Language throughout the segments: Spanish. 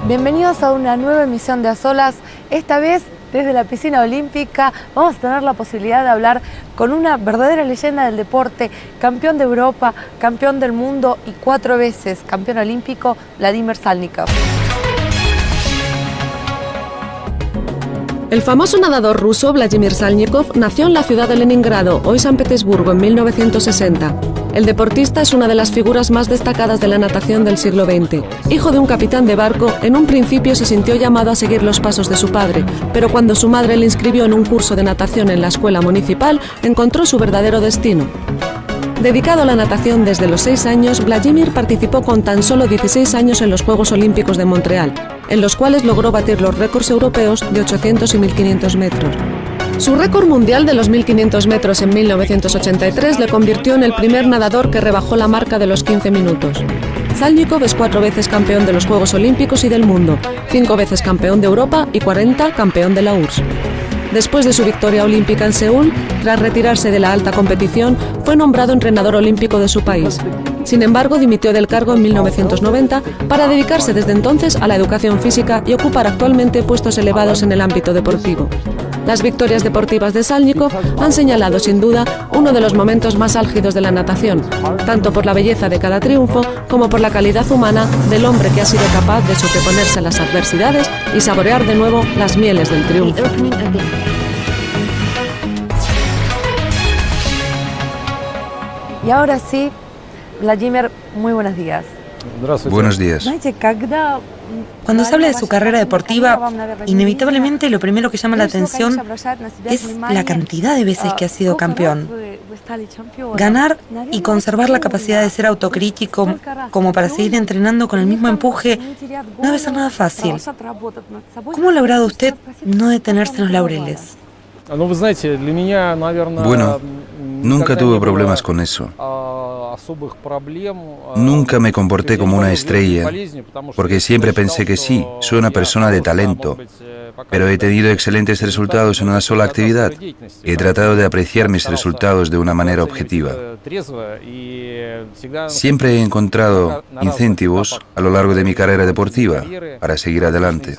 Bienvenidos a una nueva emisión de A Solas. Esta vez desde la piscina olímpica vamos a tener la posibilidad de hablar con una verdadera leyenda del deporte, campeón de Europa, campeón del mundo y 4 veces campeón olímpico, Vladimir Sálnikov. El famoso nadador ruso Vladimir Sálnikov nació en la ciudad de Leningrado, hoy San Petersburgo, en 1960. El deportista es una de las figuras más destacadas de la natación del siglo XX. Hijo de un capitán de barco, en un principio se sintió llamado a seguir los pasos de su padre, pero cuando su madre le inscribió en un curso de natación en la escuela municipal, encontró su verdadero destino. Dedicado a la natación desde los 6 años, Vladimir participó con tan solo 16 años en los Juegos Olímpicos de Montreal, en los cuales logró batir los récords europeos de 800 y 1500 metros. Su récord mundial de los 1500 metros en 1983 le convirtió en el primer nadador que rebajó la marca de los 15 minutos. Sálnikov es 4 veces campeón de los Juegos Olímpicos y del mundo, 5 veces campeón de Europa y 40 campeón de la URSS. Después de su victoria olímpica en Seúl, tras retirarse de la alta competición, fue nombrado entrenador olímpico de su país. Sin embargo, dimitió del cargo en 1990 para dedicarse desde entonces a la educación física y ocupar actualmente puestos elevados en el ámbito deportivo. Las victorias deportivas de Sálnikov han señalado sin duda uno de los momentos más álgidos de la natación, tanto por la belleza de cada triunfo como por la calidad humana del hombre que ha sido capaz de sobreponerse a las adversidades y saborear de nuevo las mieles del triunfo. Y ahora sí, Vladimir, muy buenos días. Buenos días. Cuando se habla de su carrera deportiva, inevitablemente lo primero que llama la atención es la cantidad de veces que ha sido campeón. Ganar y conservar la capacidad de ser autocrítico como para seguir entrenando con el mismo empuje no debe ser nada fácil. ¿Cómo ha logrado usted no detenerse en los laureles? Bueno, nunca tuve problemas con eso. Nunca me comporté como una estrella, porque siempre pensé que sí, soy una persona de talento, pero he tenido excelentes resultados en una sola actividad y he tratado de apreciar mis resultados de una manera objetiva. Siempre he encontrado incentivos a lo largo de mi carrera deportiva para seguir adelante.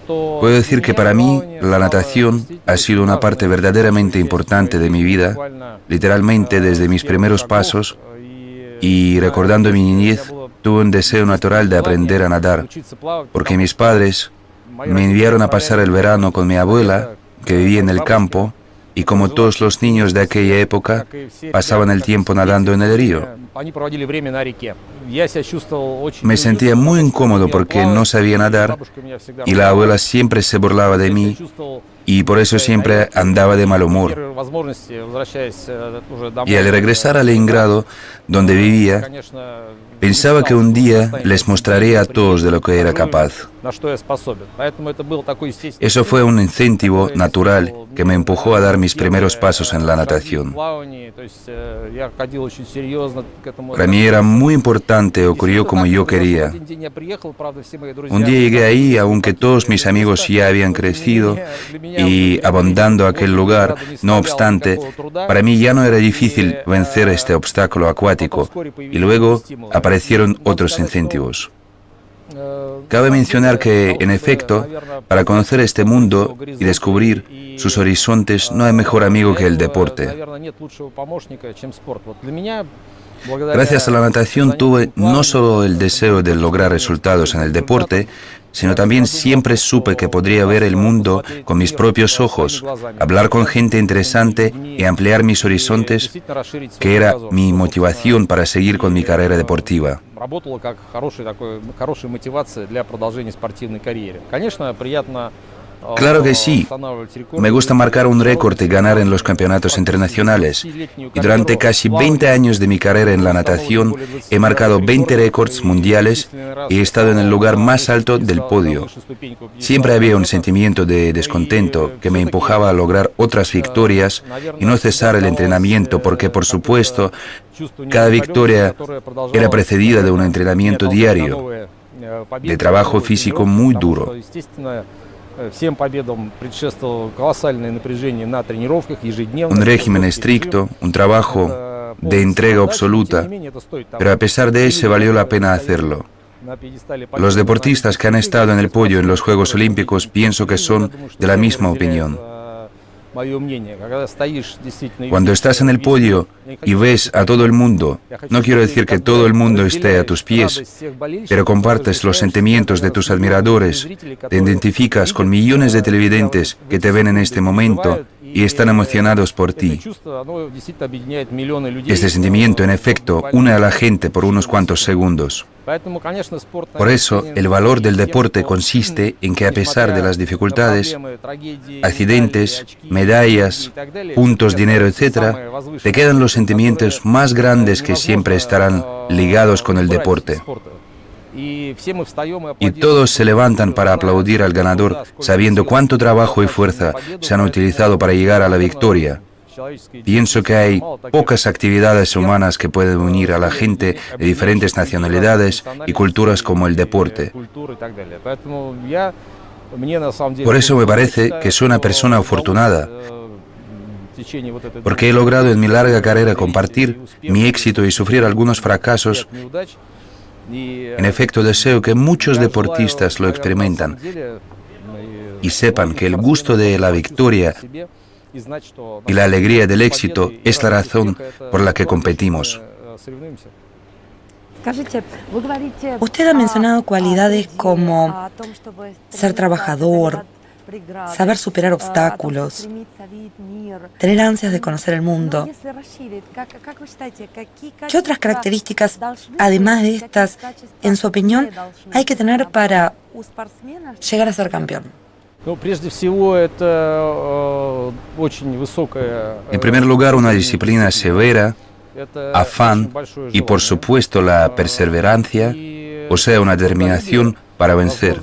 Puedo decir que para mí la natación ha sido una parte verdaderamente importante de mi vida, literalmente desde mis primeros pasos, y recordando mi niñez tuve un deseo natural de aprender a nadar, porque mis padres me enviaron a pasar el verano con mi abuela, que vivía en el campo, y como todos los niños de aquella época, pasaban el tiempo nadando en el río. Me sentía muy incómodo porque no sabía nadar y la abuela siempre se burlaba de mí y por eso siempre andaba de mal humor. Y al regresar a Leningrado, donde vivía, pensaba que un día les mostraría a todos de lo que era capaz. Eso fue un incentivo natural que me empujó a dar mis primeros pasos en la natación. Para mí era muy importante, ocurrió como yo quería. Un día llegué ahí, aunque todos mis amigos ya habían crecido y abandonando aquel lugar, no obstante, para mí ya no era difícil vencer este obstáculo acuático y luego aparecieron otros incentivos. Cabe mencionar que, en efecto, para conocer este mundo y descubrir sus horizontes no hay mejor amigo que el deporte. Gracias a la natación tuve no solo el deseo de lograr resultados en el deporte, sino también siempre supe que podría ver el mundo con mis propios ojos, hablar con gente interesante y ampliar mis horizontes, que era mi motivación para seguir con mi carrera deportiva. Claro que sí. Me gusta marcar un récord y ganar en los campeonatos internacionales. Y durante casi 20 años de mi carrera en la natación he marcado 20 récords mundiales y he estado en el lugar más alto del podio. Siempre había un sentimiento de descontento que me empujaba a lograr otras victorias y no cesar el entrenamiento porque, por supuesto, cada victoria era precedida de un entrenamiento diario, de trabajo físico muy duro. Un régimen estricto, un trabajo de entrega absoluta, pero a pesar de eso valió la pena hacerlo. Los deportistas que han estado en el podio en los Juegos Olímpicos pienso que son de la misma opinión. Cuando estás en el podio y ves a todo el mundo, no quiero decir que todo el mundo esté a tus pies, pero compartes los sentimientos de tus admiradores, te identificas con millones de televidentes que te ven en este momento y están emocionados por ti. Este sentimiento, en efecto, une a la gente por unos cuantos segundos. Por eso, el valor del deporte consiste en que a pesar de las dificultades, accidentes, medallas, puntos, dinero, etc., te quedan los sentimientos más grandes que siempre estarán ligados con el deporte. Y todos se levantan para aplaudir al ganador, sabiendo cuánto trabajo y fuerza se han utilizado para llegar a la victoria. Pienso que hay pocas actividades humanas que pueden unir a la gente de diferentes nacionalidades y culturas como el deporte. Por eso me parece que soy una persona afortunada, porque he logrado en mi larga carrera compartir mi éxito y sufrir algunos fracasos. En efecto, deseo que muchos deportistas lo experimentan y sepan que el gusto de la victoria y la alegría del éxito es la razón por la que competimos. Usted ha mencionado cualidades como ser trabajador, saber superar obstáculos, tener ansias de conocer el mundo. ¿Qué otras características, además de estas, en su opinión, hay que tener para llegar a ser campeón? En primer lugar, una disciplina severa, afán y, por supuesto, la perseverancia, o sea, una determinación para vencer.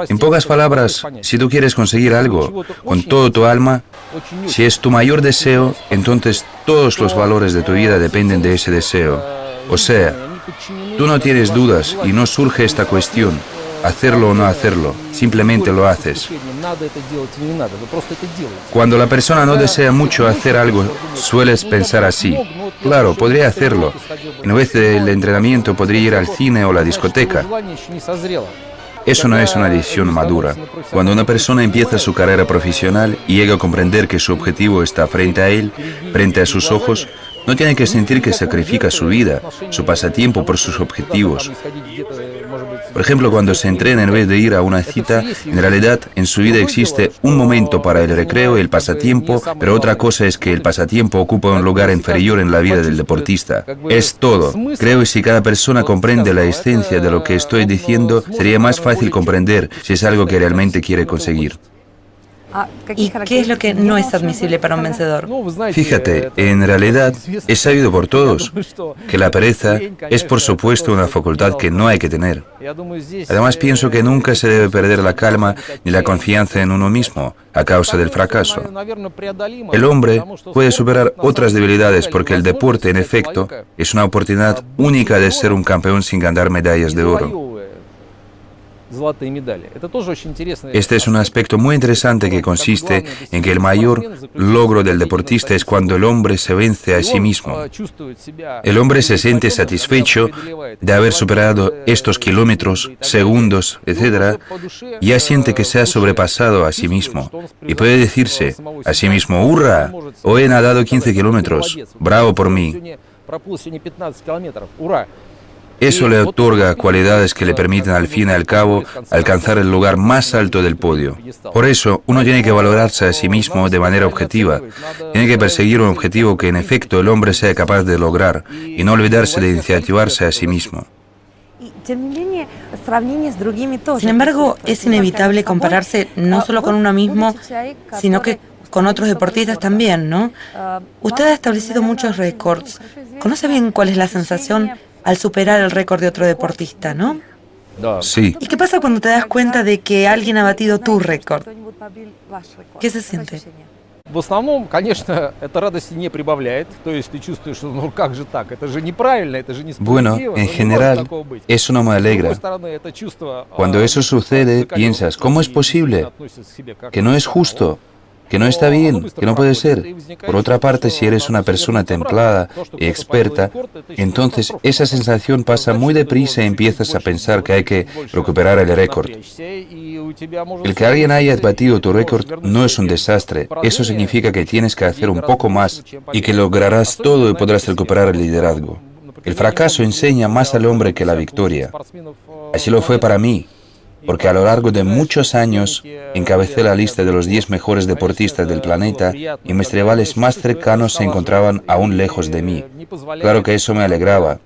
En pocas palabras, si tú quieres conseguir algo con todo tu alma, si es tu mayor deseo, entonces todos los valores de tu vida dependen de ese deseo. O sea, tú no tienes dudas y no surge esta cuestión, hacerlo o no hacerlo, simplemente lo haces. Cuando la persona no desea mucho hacer algo, sueles pensar así: claro, podría hacerlo. En vez del entrenamiento podría ir al cine o la discoteca. Eso no es una decisión madura. Cuando una persona empieza su carrera profesional y llega a comprender que su objetivo está frente a él, frente a sus ojos, no tiene que sentir que sacrifica su vida, su pasatiempo por sus objetivos. Por ejemplo, cuando se entrena en vez de ir a una cita, en realidad en su vida existe un momento para el recreo y el pasatiempo, pero otra cosa es que el pasatiempo ocupa un lugar inferior en la vida del deportista. Es todo. Creo que si cada persona comprende la esencia de lo que estoy diciendo, sería más fácil comprender si es algo que realmente quiere conseguir. ¿Y qué es lo que no es admisible para un vencedor? Fíjate, en realidad es sabido por todos que la pereza es por supuesto una facultad que no hay que tener. Además pienso que nunca se debe perder la calma ni la confianza en uno mismo a causa del fracaso. El hombre puede superar otras debilidades porque el deporte, en efecto, es una oportunidad única de ser un campeón sin ganar medallas de oro. Este es un aspecto muy interesante que consiste en que el mayor logro del deportista es cuando el hombre se vence a sí mismo. El hombre se siente satisfecho de haber superado estos kilómetros, segundos, etc. Ya siente que se ha sobrepasado a sí mismo y puede decirse a sí mismo: ¡hurra! Hoy he nadado 15 kilómetros, bravo por mí. Eso le otorga cualidades que le permiten al fin y al cabo alcanzar el lugar más alto del podio. Por eso, uno tiene que valorarse a sí mismo de manera objetiva. Tiene que perseguir un objetivo que en efecto el hombre sea capaz de lograr y no olvidarse de incentivarse a sí mismo. Sin embargo, es inevitable compararse no solo con uno mismo, sino que con otros deportistas también, ¿no? Usted ha establecido muchos récords. ¿Conoce bien cuál es la sensación al superar el récord de otro deportista, no? Sí. ¿Y qué pasa cuando te das cuenta de que alguien ha batido tu récord? ¿Qué se siente? Bueno, en general, eso no me alegra. Cuando eso sucede, piensas: ¿cómo es posible? Que no es justo. que no está bien, que no puede ser. Por otra parte, si eres una persona templada y experta, entonces esa sensación pasa muy deprisa y empiezas a pensar que hay que recuperar el récord. El que alguien haya batido tu récord no es un desastre, eso significa que tienes que hacer un poco más y que lograrás todo y podrás recuperar el liderazgo. El fracaso enseña más al hombre que la victoria. Así lo fue para mí, porque a lo largo de muchos años encabecé la lista de los 10 mejores deportistas del planeta y mis rivales más cercanos se encontraban aún lejos de mí. Claro que eso me alegraba,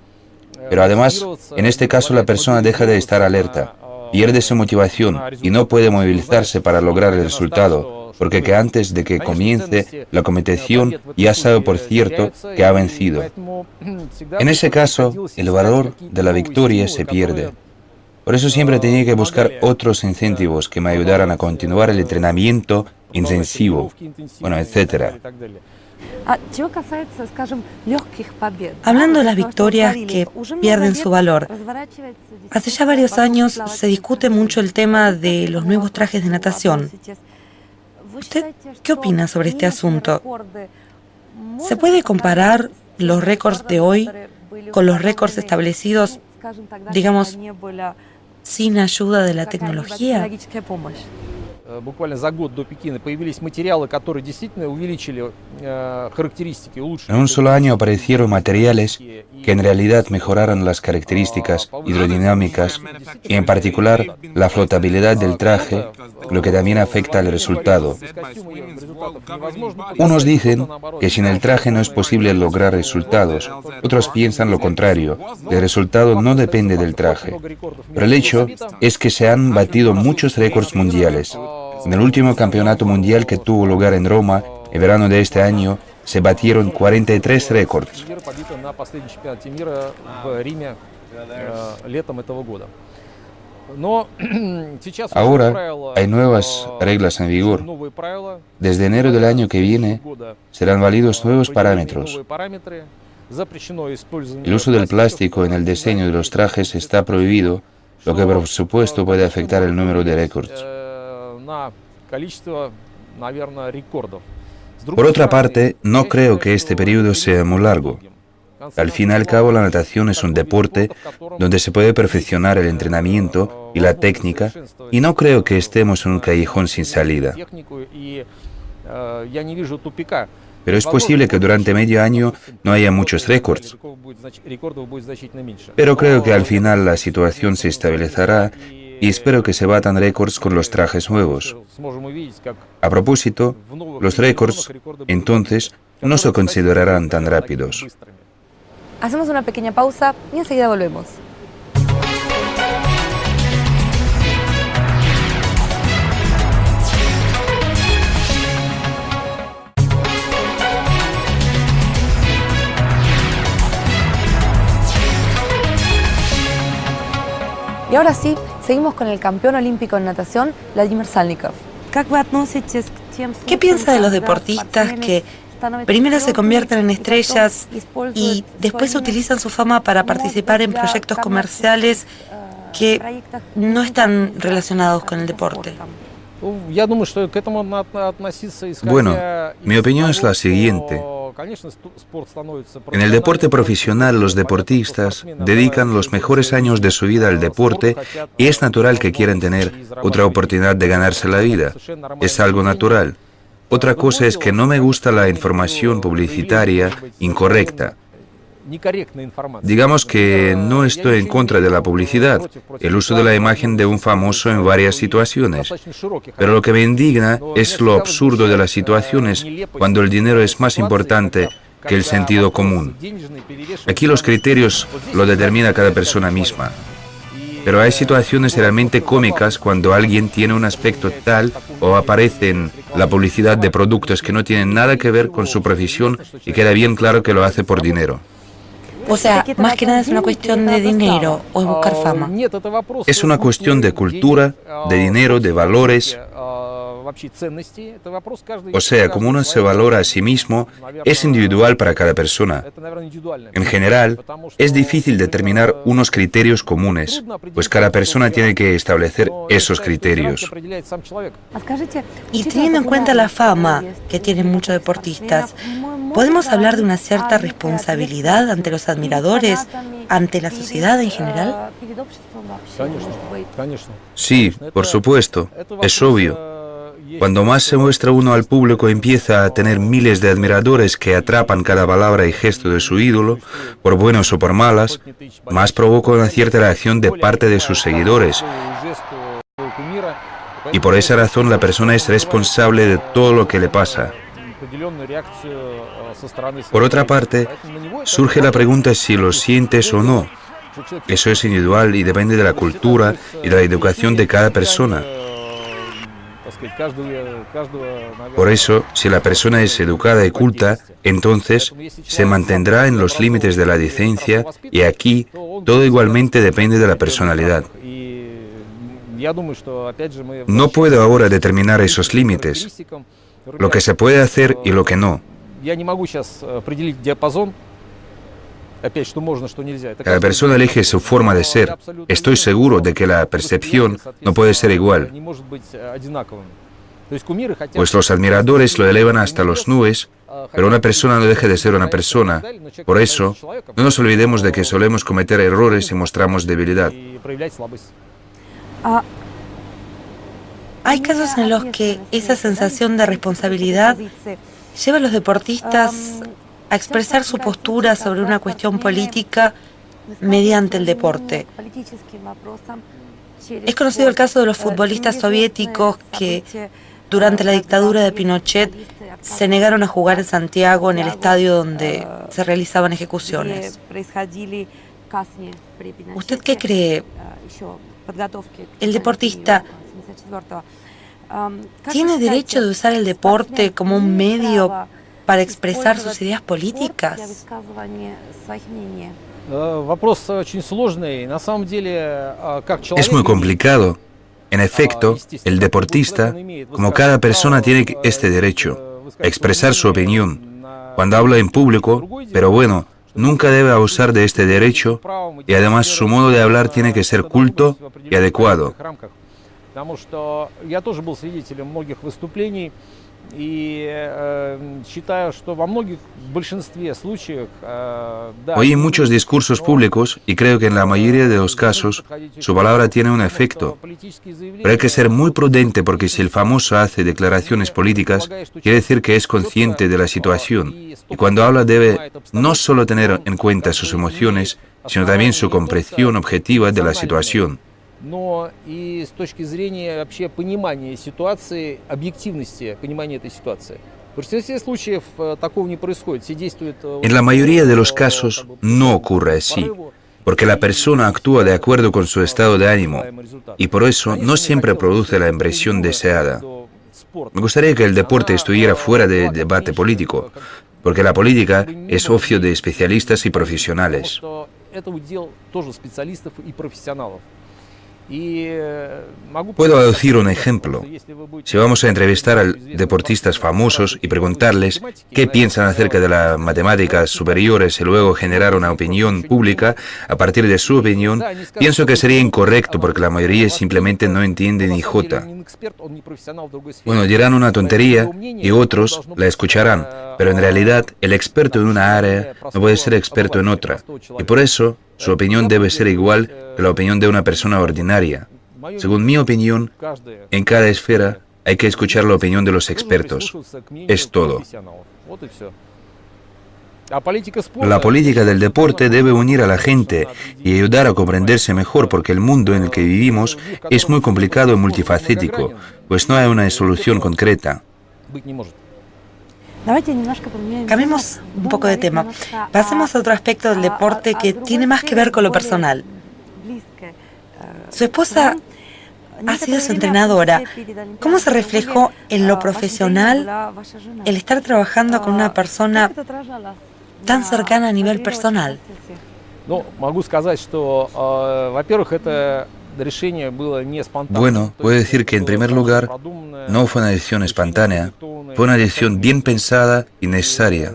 pero además, en este caso la persona deja de estar alerta, pierde su motivación y no puede movilizarse para lograr el resultado, porque que antes de que comience la competición ya sabe por cierto que ha vencido. En ese caso, el valor de la victoria se pierde. Por eso siempre tenía que buscar otros incentivos que me ayudaran a continuar el entrenamiento intensivo, etc. Hablando de las victorias que pierden su valor, hace ya varios años se discute mucho el tema de los nuevos trajes de natación. ¿Usted qué opina sobre este asunto? ¿Se puede comparar los récords de hoy con los récords establecidos, digamos, sin ayuda de la tecnología? En un solo año aparecieron materiales que en realidad mejoraron las características hidrodinámicas y en particular la flotabilidad del traje, lo que también afecta al resultado. Unos dicen que sin el traje no es posible lograr resultados, otros piensan lo contrario, el resultado no depende del traje. Pero el hecho es que se han batido muchos récords mundiales. En el último campeonato mundial que tuvo lugar en Roma, en verano de este año, se batieron 43 récords. Ahora hay nuevas reglas en vigor. Desde enero del año que viene serán válidos nuevos parámetros. El uso del plástico en el diseño de los trajes está prohibido, lo que por supuesto puede afectar el número de récords. Por otra parte, no creo que este periodo sea muy largo. Al fin y al cabo, la natación es un deporte donde se puede perfeccionar el entrenamiento y la técnica, y no creo que estemos en un callejón sin salida. Pero es posible que durante medio año no haya muchos récords. Pero creo que al final la situación se estabilizará y espero que se batan récords con los trajes nuevos. A propósito, los récords, entonces, no se considerarán tan rápidos. Hacemos una pequeña pausa y enseguida volvemos. Y ahora sí, seguimos con el campeón olímpico en natación, Vladimir Salnikov. ¿Qué piensa de los deportistas que primero se convierten en estrellas y después utilizan su fama para participar en proyectos comerciales que no están relacionados con el deporte? Bueno, mi opinión es la siguiente. En el deporte profesional, los deportistas dedican los mejores años de su vida al deporte y es natural que quieran tener otra oportunidad de ganarse la vida. Es algo natural. Otra cosa es que no me gusta la información publicitaria incorrecta. Digamos que no estoy en contra de la publicidad, el uso de la imagen de un famoso en varias situaciones. Pero lo que me indigna es lo absurdo de las situaciones cuando el dinero es más importante que el sentido común. Aquí los criterios lo determina cada persona misma. Pero hay situaciones realmente cómicas cuando alguien tiene un aspecto tal o aparece en la publicidad de productos que no tienen nada que ver con su profesión y queda bien claro que lo hace por dinero. O sea, más que nada es una cuestión de dinero o es buscar fama. Es una cuestión de cultura, de dinero, de valores. O sea, como uno se valora a sí mismo, es individual para cada persona. En general, es difícil determinar unos criterios comunes, pues cada persona tiene que establecer esos criterios. Y teniendo en cuenta la fama que tienen muchos deportistas, ¿podemos hablar de una cierta responsabilidad ante los admiradores, ante la sociedad en general? Sí, por supuesto, es obvio. Cuando más se muestra uno al público, empieza a tener miles de admiradores que atrapan cada palabra y gesto de su ídolo, por buenos o por malas, más provoca una cierta reacción de parte de sus seguidores. Y por esa razón la persona es responsable de todo lo que le pasa. Por otra parte, surge la pregunta si lo sientes o no. Eso es individual y depende de la cultura y de la educación de cada persona. Por eso, si la persona es educada y culta, entonces se mantendrá en los límites de la decencia, y aquí todo igualmente depende de la personalidad. No puedo ahora determinar esos límites, lo que se puede hacer y lo que no. Cada persona elige su forma de ser. Estoy seguro de que la percepción no puede ser igual, pues los admiradores lo elevan hasta las nubes, pero una persona no deja de ser una persona. Por eso, no nos olvidemos de que solemos cometer errores y mostramos debilidad. Hay casos en los que esa sensación de responsabilidad lleva a los deportistas a expresar su postura sobre una cuestión política mediante el deporte. Es conocido el caso de los futbolistas soviéticos que, durante la dictadura de Pinochet, se negaron a jugar en Santiago, en el estadio donde se realizaban ejecuciones. ¿Usted qué cree? ¿El deportista tiene derecho de usar el deporte como un medio para expresar sus ideas políticas? Es muy complicado. En efecto, el deportista, como cada persona, tiene este derecho a expresar su opinión cuando habla en público, pero bueno, nunca debe abusar de este derecho, y además su modo de hablar tiene que ser culto y adecuado. Oí muchos discursos públicos y creo que en la mayoría de los casos su palabra tiene un efecto. Pero hay que ser muy prudente porque si el famoso hace declaraciones políticas, quiere decir que es consciente de la situación. Y cuando habla debe no solo tener en cuenta sus emociones, sino también su comprensión objetiva de la situación. Но и с точки зрения вообще понимания ситуации, объективности понимания этой ситуации. В большинстве случаев такого не происходит. Все действуют... En la mayoría de los casos no ocurre así, porque la persona actúa de acuerdo con su estado de ánimo, y por eso no siempre produce la impresión deseada. Me gustaría que el deporte estuviera fuera de debate político, porque la política es oficio de especialistas y profesionales. Puedo aducir un ejemplo. Si vamos a entrevistar a deportistas famosos y preguntarles qué piensan acerca de las matemáticas superiores y luego generar una opinión pública a partir de su opinión, pienso que sería incorrecto porque la mayoría simplemente no entiende ni jota. Bueno, dirán una tontería y otros la escucharán, pero en realidad el experto en una área no puede ser experto en otra, y por eso su opinión debe ser igual que la opinión de una persona ordinaria. Según mi opinión, en cada esfera hay que escuchar la opinión de los expertos. Es todo. La política del deporte debe unir a la gente y ayudar a comprenderse mejor, porque el mundo en el que vivimos es muy complicado y multifacético, pues no hay una solución concreta. Cambiemos un poco de tema. Pasemos a otro aspecto del deporte que tiene más que ver con lo personal. Su esposa ha sido su entrenadora. ¿Cómo se reflejó en lo profesional el estar trabajando con una persona tan cercana a nivel personal? Bueno, puedo decir que en primer lugar no fue una decisión espontánea, fue una decisión bien pensada y necesaria.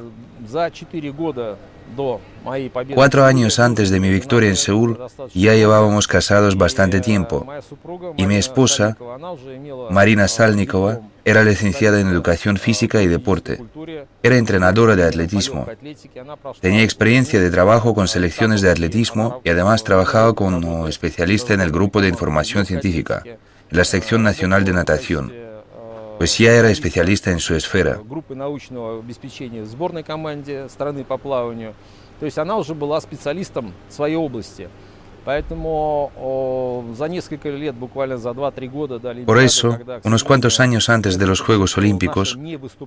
4 años antes de mi victoria en Seúl ya llevábamos casados bastante tiempo y mi esposa, Marina Salnikova, era licenciada en Educación Física y Deporte. Era entrenadora de atletismo. Tenía experiencia de trabajo con selecciones de atletismo y además trabajaba como especialista en el Grupo de Información Científica, en la Sección Nacional de Natación. Pues ya era especialista en su esfera. То есть она уже была специалистом в своей области. Поэтому за несколько лет, буквально за 2-3 года до Олимпиады, Por eso, unos cuantos años antes de los Juegos Olímpicos,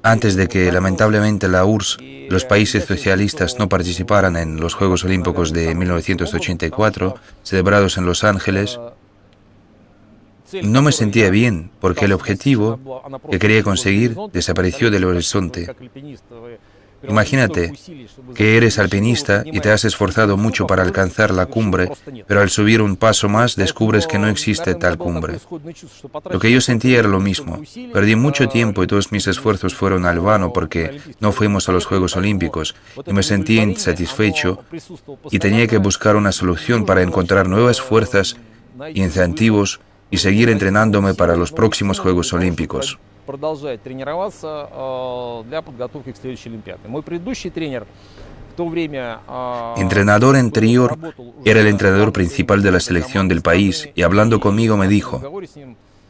antes de que lamentablemente la URSS, los países socialistas, no participaran en los Juegos Olímpicos de 1984, celebrados en Los Ángeles, no me sentía bien, porque el objetivo que quería conseguir desapareció del horizonte. Imagínate que eres alpinista y te has esforzado mucho para alcanzar la cumbre, pero al subir un paso más descubres que no existe tal cumbre. Lo que yo sentía era lo mismo. Perdí mucho tiempo y todos mis esfuerzos fueron al vano porque no fuimos a los Juegos Olímpicos y me sentí insatisfecho y tenía que buscar una solución para encontrar nuevas fuerzas y incentivos y seguir entrenándome para los próximos Juegos Olímpicos. Продолжать тренироваться для подготовки к следующей Олимпиаде. Мой предыдущий тренер в то время... Entrenador anterior era el entrenador principal de la selección del país y hablando conmigo me dijo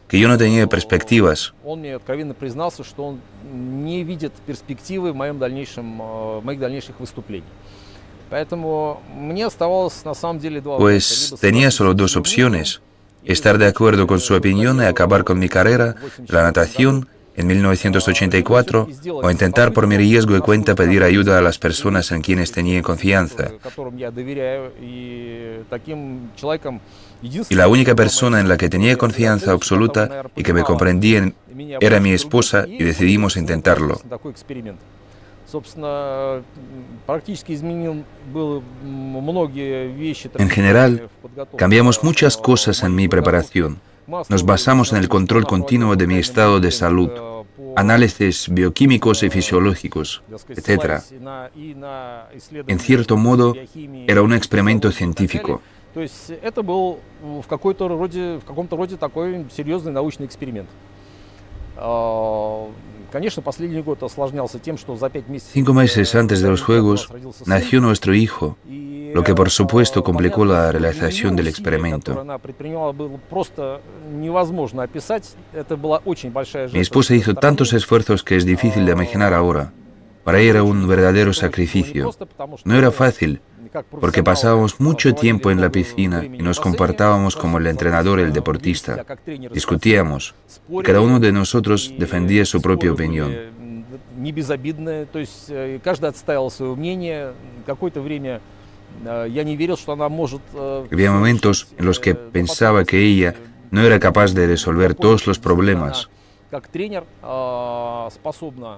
que yo no tenía perspectivas. Он мне откровенно признался, что он не видит перспективы в моих дальнейших выступлениях. Поэтому мне оставалось на самом деле два варианта. Pues tenía solo 2 opciones. Estar de acuerdo con su opinión y acabar con mi carrera, la natación, en 1984, o intentar por mi riesgo y cuenta pedir ayuda a las personas en quienes tenía confianza. Y la única persona en la que tenía confianza absoluta y que me comprendía era mi esposa y decidimos intentarlo. En general, cambiamos muchas cosas en mi preparación. Nos basamos en el control continuo de mi estado de salud, análisis bioquímicos y fisiológicos, etc. En cierto modo, era un experimento científico. Это был в каком-то роде такой серьезный научный эксперимент. 5 meses antes de los Juegos nació nuestro hijo, lo que por supuesto complicó la realización del experimento. Mi esposa hizo tantos esfuerzos que es difícil de imaginar ahora. Para ella era un verdadero sacrificio. No era fácil, porque pasábamos mucho tiempo en la piscina y nos comportábamos como el entrenador y el deportista. Discutíamos, y cada uno de nosotros defendía su propia opinión. Había momentos en los que pensaba que ella no era capaz de resolver todos los problemas.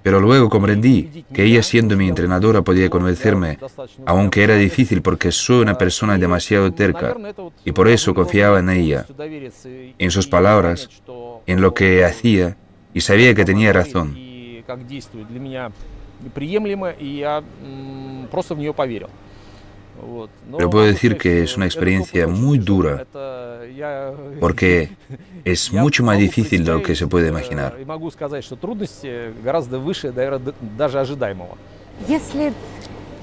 Pero luego comprendí que ella, siendo mi entrenadora, podía convencerme, aunque era difícil porque soy una persona demasiado terca, y por eso confiaba en ella, en sus palabras, en lo que hacía, y sabía que tenía razón. Pero puedo decir que es una experiencia muy dura, porque es mucho más difícil de lo que se puede imaginar.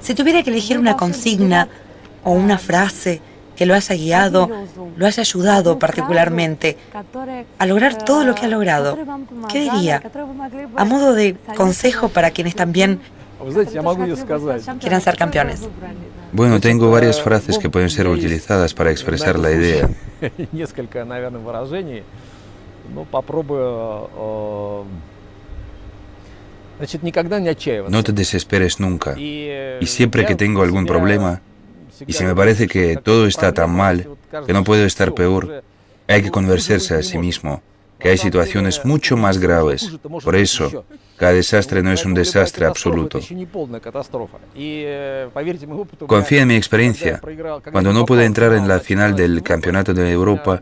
Si tuviera que elegir una consigna o una frase que lo haya guiado, lo haya ayudado particularmente a lograr todo lo que ha logrado, ¿qué diría? A modo de consejo para quienes también quieran ser campeones. Bueno, tengo varias frases que pueden ser utilizadas para expresar la idea. No te desesperes nunca. Y siempre que tengo algún problema, y si me parece que todo está tan mal, que no puedo estar peor, hay que convencerse a sí mismo que hay situaciones mucho más graves. Por eso, cada desastre no es un desastre absoluto. Confía en mi experiencia. Cuando no pude entrar en la final del Campeonato de Europa,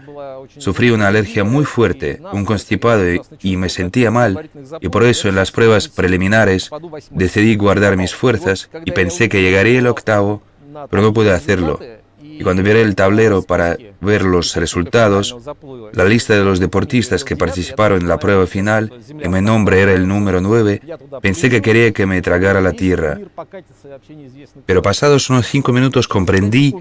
sufrí una alergia muy fuerte, un constipado y me sentía mal. Y por eso en las pruebas preliminares decidí guardar mis fuerzas y pensé que llegaría el octavo, pero no pude hacerlo. Y cuando miré el tablero para ver los resultados, la lista de los deportistas que participaron en la prueba final, y mi nombre era el número 9, pensé que quería que me tragara la tierra. Pero pasados unos 5 minutos comprendí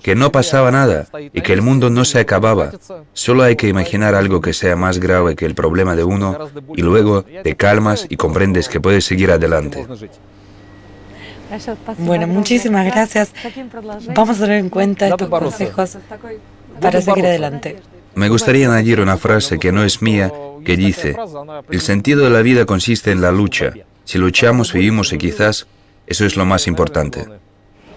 que no pasaba nada y que el mundo no se acababa. Solo hay que imaginar algo que sea más grave que el problema de uno y luego te calmas y comprendes que puedes seguir adelante. Bueno, muchísimas gracias. Vamos a tener en cuenta estos consejos para seguir adelante. Me gustaría añadir una frase que no es mía, que dice: el sentido de la vida consiste en la lucha. Si luchamos, vivimos y quizás eso es lo más importante.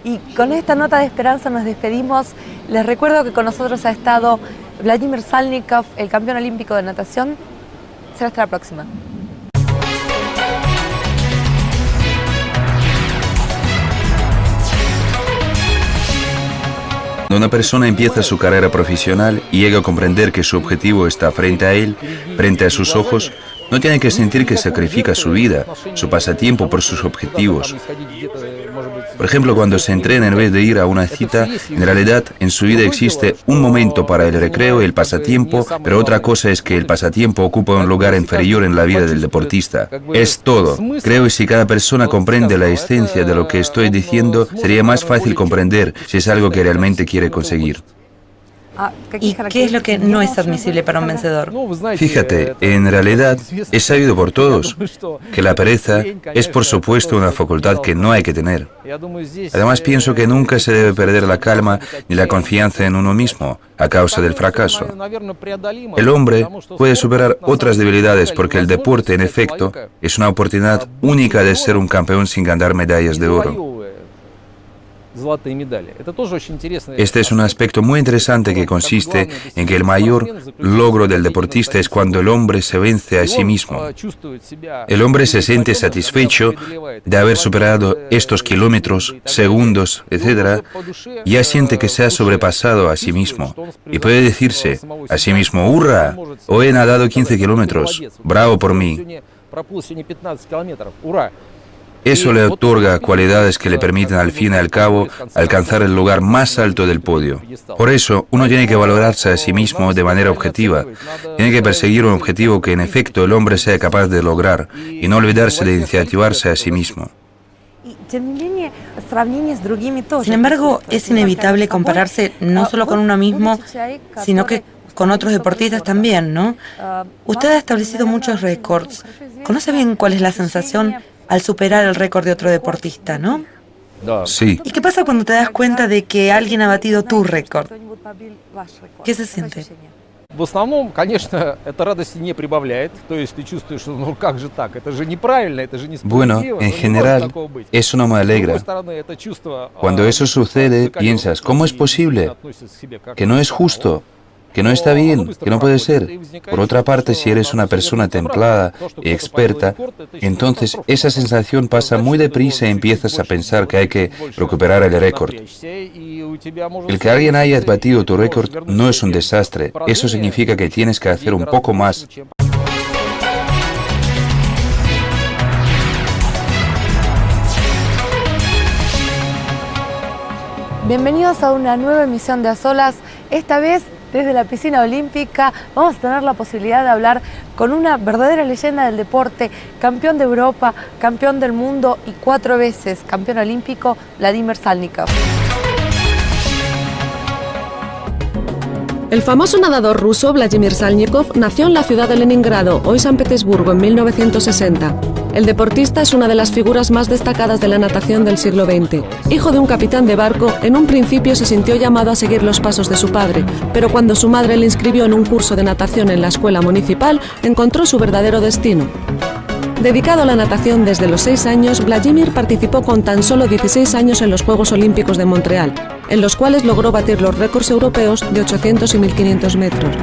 Y con esta nota de esperanza nos despedimos. Les recuerdo que con nosotros ha estado Vladimir Salnikov, el campeón olímpico de natación. Será hasta la próxima. Cuando una persona empieza su carrera profesional y llega a comprender que su objetivo está frente a él, frente a sus ojos, no tiene que sentir que sacrifica su vida, su pasatiempo por sus objetivos. Por ejemplo, cuando se entrena en vez de ir a una cita, en realidad en su vida existe un momento para el recreo y el pasatiempo, pero otra cosa es que el pasatiempo ocupa un lugar inferior en la vida del deportista. Es todo. Creo que si cada persona comprende la esencia de lo que estoy diciendo, sería más fácil comprender si es algo que realmente quiere conseguir. ¿Y qué es lo que no es admisible para un vencedor? Fíjate, en realidad es sabido por todos que la pereza es por supuesto una facultad que no hay que tener. Además pienso que nunca se debe perder la calma ni la confianza en uno mismo a causa del fracaso. El hombre puede superar otras debilidades porque el deporte, en efecto, es una oportunidad única de ser un campeón sin ganar medallas de oro. Este es un aspecto muy interesante que consiste en que el mayor logro del deportista es cuando el hombre se vence a sí mismo. El hombre se siente satisfecho de haber superado estos kilómetros, segundos, etc. Ya siente que se ha sobrepasado a sí mismo y puede decirse a sí mismo: ¡hurra! Hoy he nadado 15 kilómetros, bravo por mí. Eso le otorga cualidades que le permiten al fin y al cabo alcanzar el lugar más alto del podio. Por eso, uno tiene que valorarse a sí mismo de manera objetiva. Tiene que perseguir un objetivo que en efecto el hombre sea capaz de lograr y no olvidarse de incentivarse a sí mismo. Sin embargo, es inevitable compararse no solo con uno mismo, sino que con otros deportistas también, ¿no? Usted ha establecido muchos récords. ¿Conoce bien cuál es la sensación al superar el récord de otro deportista, no? Sí. ¿Y qué pasa cuando te das cuenta de que alguien ha batido tu récord? ¿Qué se siente? В основном, конечно, это радости не прибавляет. То есть ты чувствуешь, что ну как же так? Это же неправильно, это же несправедливо. Bueno, en general, eso no me alegra. Cuando eso sucede, piensas, ¿cómo es posible? Que no es justo, que no está bien, que no puede ser. Por otra parte, si eres una persona templada y experta, entonces esa sensación pasa muy deprisa y empiezas a pensar que hay que recuperar el récord. El que alguien haya batido tu récord no es un desastre, eso significa que tienes que hacer un poco más. Bienvenidos a una nueva emisión de A Solas, esta vez desde la piscina olímpica. Vamos a tener la posibilidad de hablar con una verdadera leyenda del deporte, campeón de Europa, campeón del mundo y 4 veces campeón olímpico, Vladimir Salnikov. El famoso nadador ruso Vladimir Salnikov nació en la ciudad de Leningrado, hoy San Petersburgo, en 1960. El deportista es una de las figuras más destacadas de la natación del siglo XX. Hijo de un capitán de barco, en un principio se sintió llamado a seguir los pasos de su padre, pero cuando su madre le inscribió en un curso de natación en la escuela municipal, encontró su verdadero destino. Dedicado a la natación desde los 6 años, Vladimir participó con tan solo 16 años en los Juegos Olímpicos de Montreal, en los cuales logró batir los récords europeos de 800 y 1500 metros.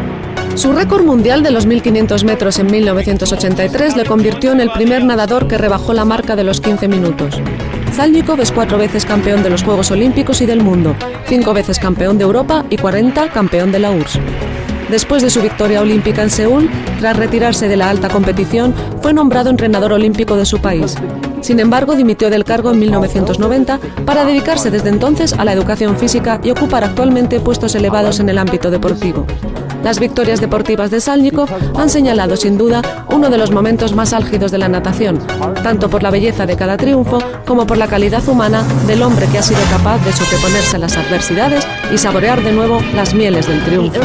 Su récord mundial de los 1500 metros en 1983 le convirtió en el primer nadador que rebajó la marca de los 15 minutos. Salnikov es 4 veces campeón de los Juegos Olímpicos y del mundo, 5 veces campeón de Europa y 40 campeón de la URSS. Después de su victoria olímpica en Seúl, tras retirarse de la alta competición, fue nombrado entrenador olímpico de su país. Sin embargo, dimitió del cargo en 1990 para dedicarse desde entonces a la educación física y ocupar actualmente puestos elevados en el ámbito deportivo. Las victorias deportivas de Salnikov han señalado sin duda uno de los momentos más álgidos de la natación, tanto por la belleza de cada triunfo como por la calidad humana del hombre que ha sido capaz de sobreponerse a las adversidades y saborear de nuevo las mieles del triunfo.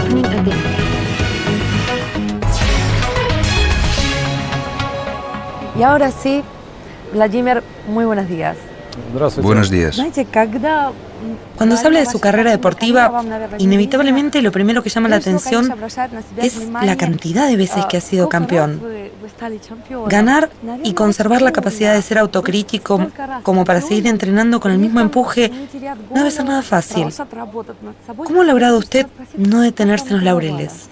Y ahora sí, Vladimir, muy buenos días. Buenos días. Cuando se habla de su carrera deportiva, inevitablemente lo primero que llama la atención es la cantidad de veces que ha sido campeón. Ganar y conservar la capacidad de ser autocrítico como para seguir entrenando con el mismo empuje no debe ser nada fácil. ¿Cómo ha logrado usted no detenerse en los laureles?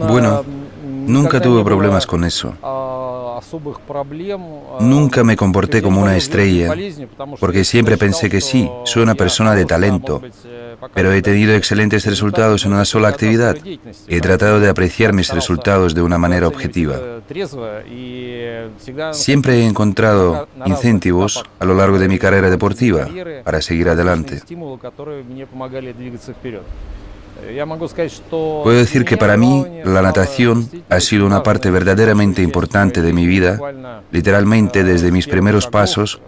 Bueno, nunca tuve problemas con eso. Nunca me comporté como una estrella, porque siempre pensé que sí, soy una persona de talento, pero he tenido excelentes resultados en una sola actividad. He tratado de apreciar mis resultados de una manera objetiva. Siempre he encontrado incentivos a lo largo de mi carrera deportiva para seguir adelante. Puedo decir que para mí la natación ha sido una parte verdaderamente importante de mi vida, literalmente desde mis primeros pasos,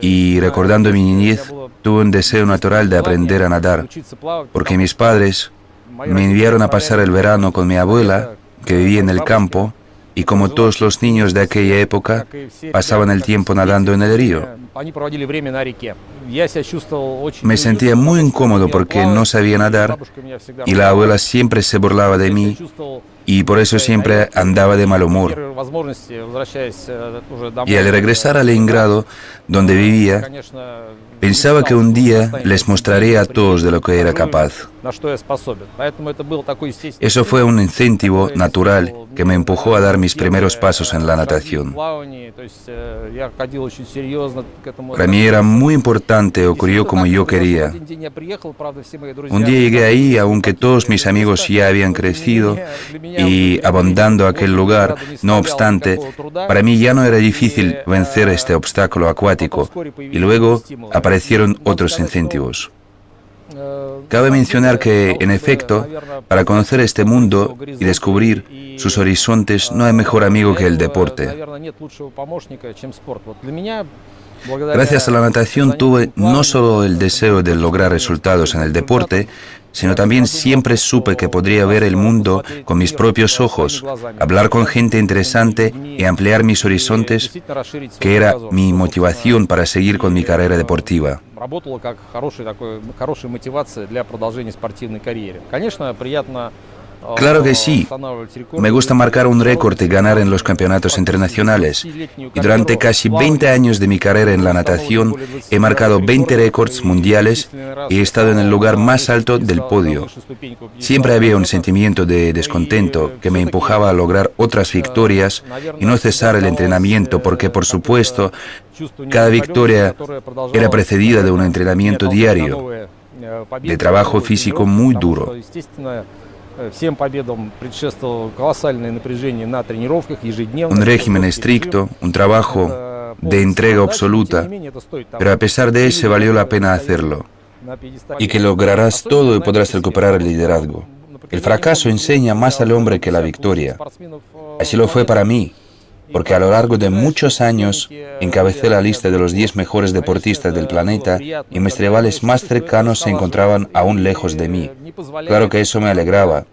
y recordando mi niñez tuve un deseo natural de aprender a nadar, porque mis padres me enviaron a pasar el verano con mi abuela, que vivía en el campo, y como todos los niños de aquella época, pasaban el tiempo nadando en el río. Me sentía muy incómodo porque no sabía nadar y la abuela siempre se burlaba de mí y por eso siempre andaba de mal humor. Y al regresar a Leningrado, donde vivía, pensaba que un día les mostraría a todos de lo que era capaz. Eso fue un incentivo natural que me empujó a dar mis primeros pasos en la natación. Para mí era muy importante, ocurrió como yo quería. Un día llegué ahí, aunque todos mis amigos ya habían crecido y abandonando aquel lugar, no obstante, para mí ya no era difícil vencer este obstáculo acuático y luego aparecieron otros incentivos. Cabe mencionar que, en efecto, para conocer este mundo y descubrir sus horizontes no hay mejor amigo que el deporte. Gracias a la natación tuve no solo el deseo de lograr resultados en el deporte, sino también siempre supe que podría ver el mundo con mis propios ojos, hablar con gente interesante y ampliar mis horizontes, que era mi motivación para seguir con mi carrera deportiva. Claro que sí. Me gusta marcar un récord y ganar en los campeonatos internacionales. Y durante casi 20 años de mi carrera en la natación he marcado 20 récords mundiales y he estado en el lugar más alto del podio. Siempre había un sentimiento de descontento que me empujaba a lograr otras victorias y no cesar el entrenamiento porque, por supuesto, cada victoria era precedida de un entrenamiento diario, de trabajo físico muy duro. Un régimen estricto, un trabajo de entrega absoluta, pero a pesar de eso valió la pena hacerlo. Y que lograrás todo y podrás recuperar el liderazgo. El fracaso enseña más al hombre que la victoria. Así lo fue para mí, porque a lo largo de muchos años encabecé la lista de los 10 mejores deportistas del planeta y mis rivales más cercanos se encontraban aún lejos de mí. Claro que eso me alegraba,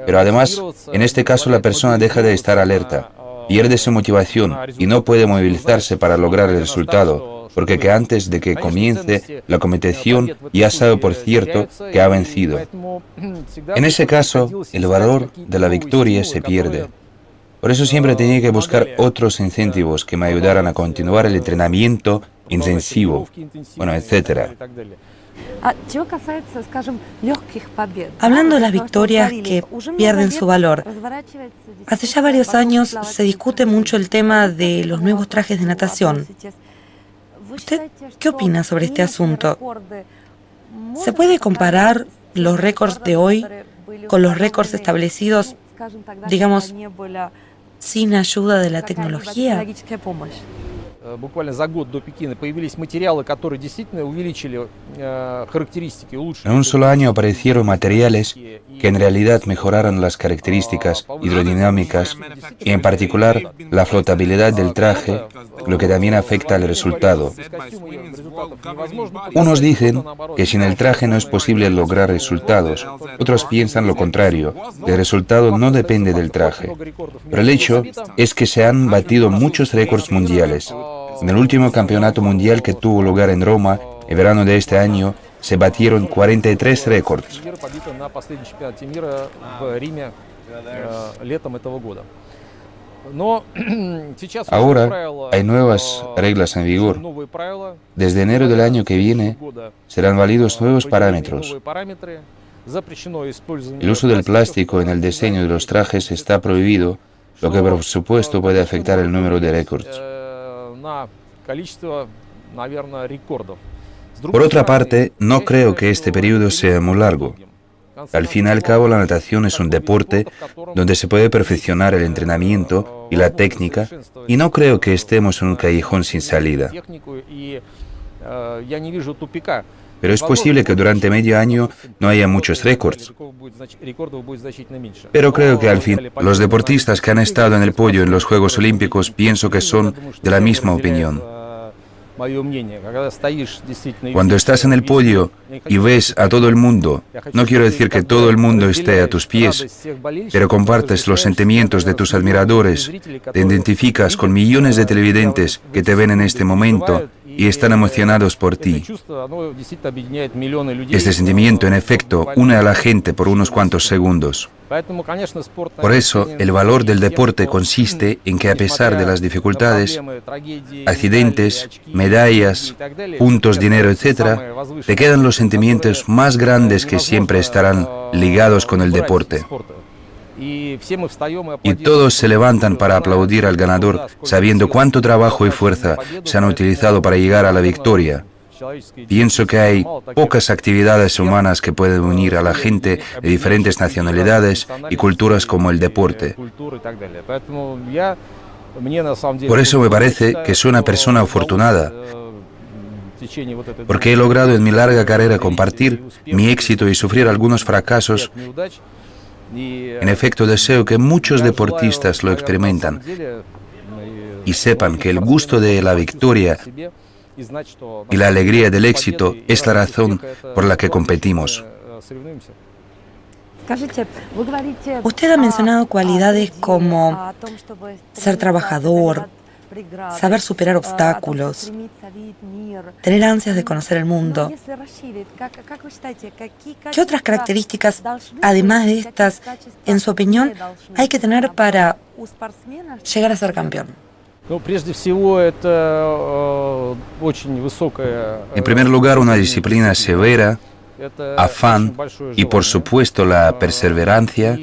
pero además, en este caso la persona deja de estar alerta, pierde su motivación y no puede movilizarse para lograr el resultado, porque que antes de que comience la competición ya sabe por cierto que ha vencido. En ese caso, el valor de la victoria se pierde. Por eso siempre tenía que buscar otros incentivos que me ayudaran a continuar el entrenamiento intensivo, etc. Hablando de las victorias que pierden su valor, hace ya varios años se discute mucho el tema de los nuevos trajes de natación. ¿Usted qué opina sobre este asunto? ¿Se puede comparar los récords de hoy con los récords establecidos, digamos, sin ayuda de la tecnología? Буквально за год до Пекина появились материалы, которые действительно увеличили характеристики, улучшили. En un solo año aparecieron materiales que en realidad mejoraron las características hidrodinámicas y en particular la flotabilidad del traje, lo que también afecta al resultado. Unos dicen que sin el traje no es posible lograr resultados, otros piensan lo contrario, el resultado no depende del traje. Pero el hecho es que se han batido muchos récords mundiales. En el último campeonato mundial que tuvo lugar en Roma, en verano de este año, se batieron 43 récords. Ahora hay nuevas reglas en vigor. Desde enero del año que viene serán válidos nuevos parámetros. El uso del plástico en el diseño de los trajes está prohibido, lo que por supuesto puede afectar el número de récords. Por otra parte, no creo que este periodo sea muy largo. Al fin y al cabo, la natación es un deporte donde se puede perfeccionar el entrenamiento y la técnica, y no creo que estemos en un callejón sin salida. Pero es posible que durante medio año no haya muchos récords. Pero creo que al fin, los deportistas que han estado en el podio en los Juegos Olímpicos pienso que son de la misma opinión. Cuando estás en el podio y ves a todo el mundo, no quiero decir que todo el mundo esté a tus pies, pero compartes los sentimientos de tus admiradores, te identificas con millones de televidentes que te ven en este momento y están emocionados por ti. Este sentimiento, en efecto, une a la gente por unos cuantos segundos. Por eso, el valor del deporte consiste en que a pesar de las dificultades, accidentes, medallas, puntos, dinero, etc., te quedan los sentimientos más grandes que siempre estarán ligados con el deporte. Y todos se levantan para aplaudir al ganador, sabiendo cuánto trabajo y fuerza se han utilizado para llegar a la victoria. Pienso que hay pocas actividades humanas que pueden unir a la gente de diferentes nacionalidades y culturas como el deporte. Por eso me parece que soy una persona afortunada, porque he logrado en mi larga carrera compartir mi éxito y sufrir algunos fracasos. En efecto, deseo que muchos deportistas lo experimentan y sepan que el gusto de la victoria y la alegría del éxito es la razón por la que competimos. Usted ha mencionado cualidades como ser trabajador, saber superar obstáculos, tener ansias de conocer el mundo. ¿Qué otras características, además de estas, en su opinión, hay que tener para llegar a ser campeón? En primer lugar, una disciplina severa, afán y, por supuesto, la perseverancia,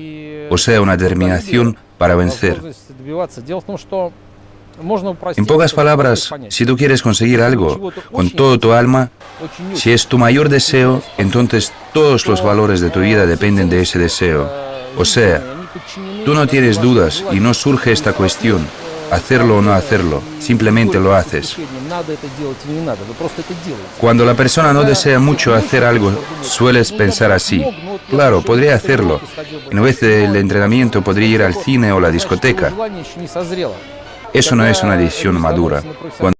o sea, una determinación para vencer. En pocas palabras, si tú quieres conseguir algo con todo tu alma, si es tu mayor deseo, entonces todos los valores de tu vida dependen de ese deseo. O sea, tú no tienes dudas y no surge esta cuestión, hacerlo o no hacerlo, simplemente lo haces. Cuando la persona no desea mucho hacer algo, sueles pensar así: claro, podría hacerlo. En vez del entrenamiento podría ir al cine o la discoteca. Eso no es una decisión madura.